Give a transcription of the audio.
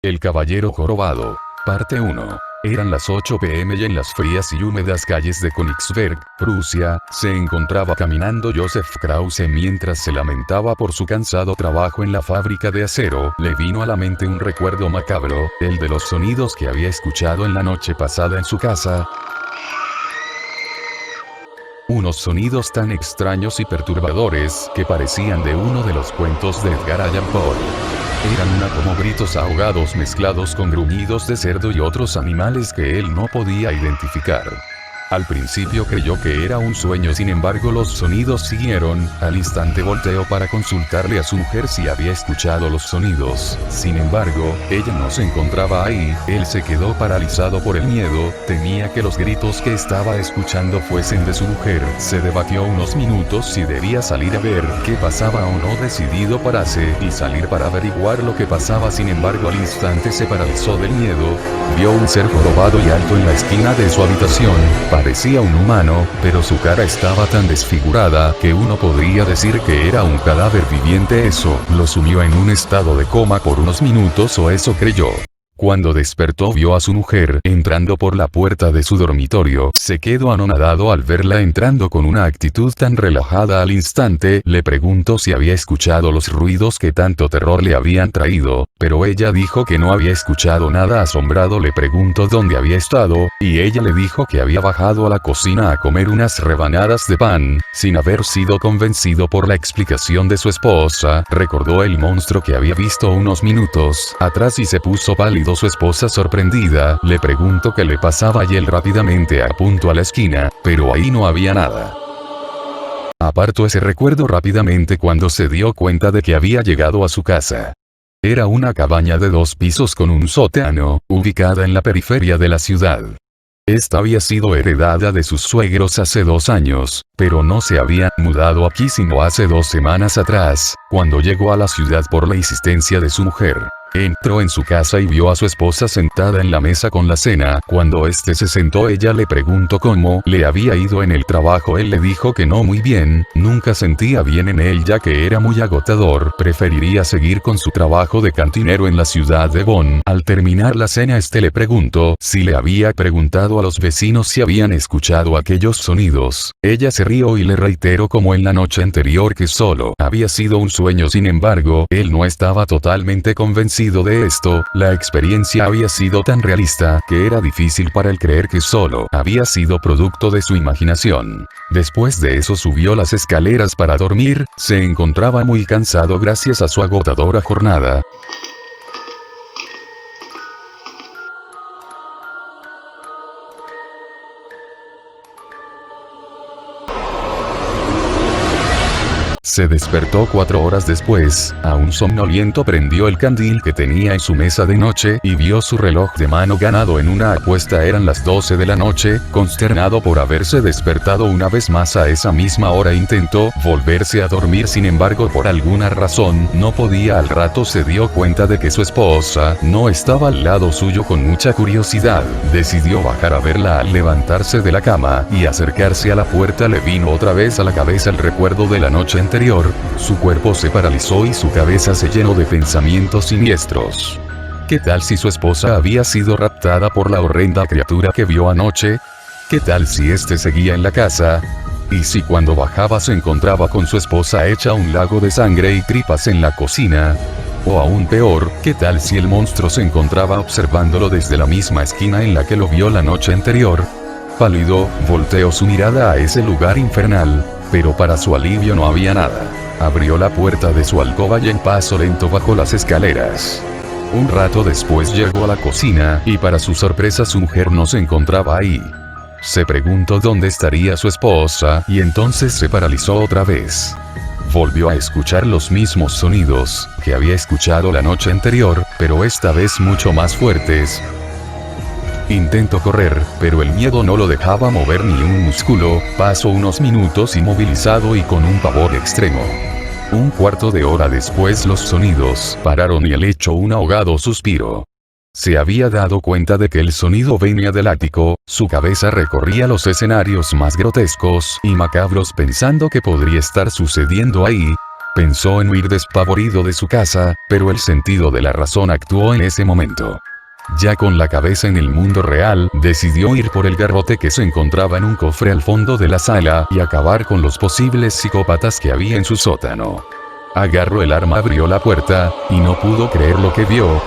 El caballero jorobado. Parte 1. Eran las 8 p.m. y en las frías y húmedas calles de Königsberg, Prusia, se encontraba caminando Joseph Krause mientras se lamentaba por su cansado trabajo en la fábrica de acero. Le vino a la mente un recuerdo macabro, el de los sonidos que había escuchado en la noche pasada en su casa. Unos sonidos tan extraños y perturbadores que parecían de uno de los cuentos de Edgar Allan Poe. Eran como gritos ahogados mezclados con gruñidos de cerdo y otros animales que él no podía identificar. Al principio creyó que era un sueño, sin embargo los sonidos siguieron. Al instante volteó para consultarle a su mujer si había escuchado los sonidos. Sin embargo, ella no se encontraba ahí. Él se quedó paralizado por el miedo, temía que los gritos que estaba escuchando fuesen de su mujer. Se debatió unos minutos si debía salir a ver qué pasaba o no. Decidido pararse y salir para averiguar lo que pasaba. Sin embargo, al instante se paralizó del miedo. Vio un ser jorobado y alto en la esquina de su habitación. Parecía un humano, pero su cara estaba tan desfigurada que uno podría decir que era un cadáver viviente. Eso lo sumió en un estado de coma por unos minutos, o eso creyó. Cuando despertó vio a su mujer entrando por la puerta de su dormitorio. Se quedó anonadado al verla entrando con una actitud tan relajada. Al instante le preguntó si había escuchado los ruidos que tanto terror le habían traído, pero ella dijo que no había escuchado nada. Asombrado le preguntó dónde había estado, y ella le dijo que había bajado a la cocina a comer unas rebanadas de pan. Sin haber sido convencido por la explicación de su esposa, recordó el monstruo que había visto unos minutos atrás y se puso pálido. Su esposa, sorprendida, le preguntó qué le pasaba y él rápidamente apuntó a la esquina, pero ahí no había nada. Apartó ese recuerdo rápidamente cuando se dio cuenta de que había llegado a su casa. Era una cabaña de 2 pisos con un sótano, ubicada en la periferia de la ciudad. Esta había sido heredada de sus suegros hace 2 años, pero no se había mudado aquí sino hace 2 semanas atrás, cuando llegó a la ciudad por la insistencia de su mujer. Entró en su casa y vio a su esposa sentada en la mesa con la cena. Cuando este se sentó, ella le preguntó cómo le había ido en el trabajo. Él le dijo que no muy bien, nunca sentía bien en él ya que era muy agotador, preferiría seguir con su trabajo de cantinero en la ciudad de Bonn. Al terminar la cena le preguntó si le había preguntado a los vecinos si habían escuchado aquellos sonidos. Ella se rió y le reiteró como en la noche anterior que solo había sido un sueño. Sin embargo, él no estaba totalmente convencido de esto. La experiencia había sido tan realista que era difícil para él creer que solo había sido producto de su imaginación. Después de eso subió las escaleras para dormir. Se encontraba muy cansado gracias a su agotadora jornada. Se despertó 4 horas después, aún somnoliento. Prendió el candil que tenía en su mesa de noche y vio su reloj de mano ganado en una apuesta. Eran las 12 de la noche. Consternado por haberse despertado una vez más a esa misma hora, intentó volverse a dormir. Sin embargo, por alguna razón no podía. Al rato se dio cuenta de que su esposa no estaba al lado suyo. Con mucha curiosidad, decidió bajar a verla. Al levantarse de la cama y acercarse a la puerta, le vino otra vez a la cabeza el recuerdo de la noche anterior. Su cuerpo se paralizó y su cabeza se llenó de pensamientos siniestros. ¿Qué tal si su esposa había sido raptada por la horrenda criatura que vio anoche? ¿Qué tal si seguía en la casa? ¿Y si cuando bajaba se encontraba con su esposa hecha un lago de sangre y tripas en la cocina? O aún peor, ¿qué tal si el monstruo se encontraba observándolo desde la misma esquina en la que lo vio la noche anterior? Pálido, volteó su mirada a ese lugar infernal, pero para su alivio no había nada. Abrió la puerta de su alcoba y en paso lento bajó las escaleras. Un rato después llegó a la cocina y para su sorpresa su mujer no se encontraba ahí. Se preguntó dónde estaría su esposa y entonces se paralizó otra vez. Volvió a escuchar los mismos sonidos que había escuchado la noche anterior, pero esta vez mucho más fuertes. Intentó correr, pero el miedo no lo dejaba mover ni un músculo. Pasó unos minutos inmovilizado y con un pavor extremo. Un cuarto de hora después los sonidos pararon y él echó un ahogado suspiro. Se había dado cuenta de que el sonido venía del ático. Su cabeza recorría los escenarios más grotescos y macabros pensando qué podría estar sucediendo ahí. Pensó en huir despavorido de su casa, pero el sentido de la razón actuó en ese momento. Ya con la cabeza en el mundo real, decidió ir por el garrote que se encontraba en un cofre al fondo de la sala y acabar con los posibles psicópatas que había en su sótano. Agarró el arma, abrió la puerta, y no pudo creer lo que vio.